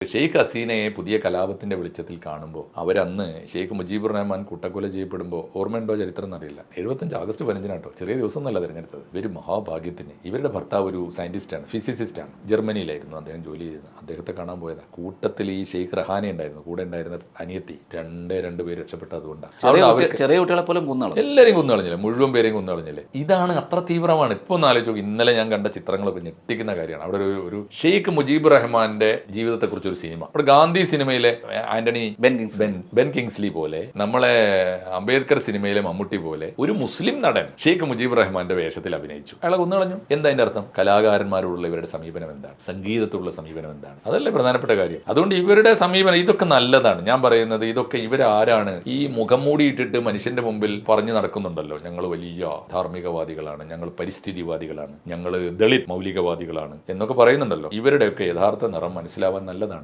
ഷെയ്ഖ് ഹസീനയെ പുതിയ കലാപത്തിന്റെ വെളിച്ചത്തിൽ കാണുമ്പോൾ അവരന്ന് ഷെയ്ഖ് മുജീബുർ റഹ്മാൻ കൂട്ടക്കൊല ചെയ്യപ്പെടുമ്പോൾ ഓർമ്മയുണ്ടോ ചരിത്രം എന്നറിയില്ല. 75 ആഗസ്റ്റ് 15 ചെറിയ ദിവസം എന്നല്ല തിരഞ്ഞെടുത്തത്. ഇവര് മഹാഭാഗ്യത്തിന് ഇവരുടെ ഭർത്താവ് ഒരു സയന്റിസ്റ്റാണ്, ഫിസിസിസ്റ്റാണ്. ജർമ്മനിയിലായിരുന്നു അദ്ദേഹം ജോലി ചെയ്തത്. അദ്ദേഹത്തെ കാണാൻ പോയതാ. കൂട്ടത്തിൽ ഈ ഷെയ്ഖ് റഹാനി ഉണ്ടായിരുന്നു, കൂടെ ഉണ്ടായിരുന്ന അനിയത്തി. രണ്ട് പേര് രക്ഷപ്പെട്ടത് അതുകൊണ്ടാണ്. ചെറിയ കുട്ടികളെ പോലും കുന്നളഞ്ഞു, എല്ലാവരെയും കുന്നളഞ്ഞില്ലേ, മുഴുവൻ പേരെയും കുന്നളഞ്ഞില്ലേ. ഇതാണ് അത്ര തീവ്രമാണ്. ഇപ്പൊ ഒന്ന് ആലോചിച്ചു, ഇന്നലെ ഞാൻ കണ്ട ചിത്രങ്ങളൊക്കെ ഞെട്ടിക്കുന്ന കാര്യമാണ്. അവിടെ ഒരു ഷെയ്ഖ് മുജീബുർ റഹ്മാന്റെ ജീവിതത്തെക്കുറിച്ച് ഒരു സിനിമ, അവിടെ ഗാന്ധി സിനിമയിലെ ആന്റണി ബെൻ കിങ്സ്ലി പോലെ, നമ്മളെ അംബേദ്കർ സിനിമയിലെ മമ്മൂട്ടി പോലെ ഒരു മുസ്ലിം നടൻ ഷെയ്ഖ് മുജീബുർ റഹ്മാന്റെ വേഷത്തിൽ അഭിനയിച്ചു. അയാളെ കൊന്നുകളഞ്ഞു. എന്താ അതിന്റെ അർത്ഥം? കലാകാരന്മാരോടുള്ള ഇവരുടെ സമീപനം എന്താണ്? സംഗീതത്തോടുള്ള സമീപനം എന്താണ്? അതല്ലേ പ്രധാനപ്പെട്ട കാര്യം. അതുകൊണ്ട് ഇവരുടെ സമീപനം ഇതൊക്കെ നല്ലതാണ്. ഞാൻ പറയുന്നത് ഇതൊക്കെ ഇവരാരാണ്? ഈ മുഖം മൂടിയിട്ടിട്ട് മനുഷ്യന്റെ മുമ്പിൽ പറഞ്ഞു നടക്കുന്നുണ്ടല്ലോ, ഞങ്ങൾ വലിയ ധാർമ്മികവാദികളാണ്, ഞങ്ങൾ പരിസ്ഥിതിവാദികളാണ്, ഞങ്ങൾ ദളിത് മൗലികവാദികളാണ് എന്നൊക്കെ പറയുന്നുണ്ടല്ലോ. ഇവരുടെയൊക്കെ യഥാർത്ഥ നിറം മനസ്സിലാവാൻ നല്ലതാണ്.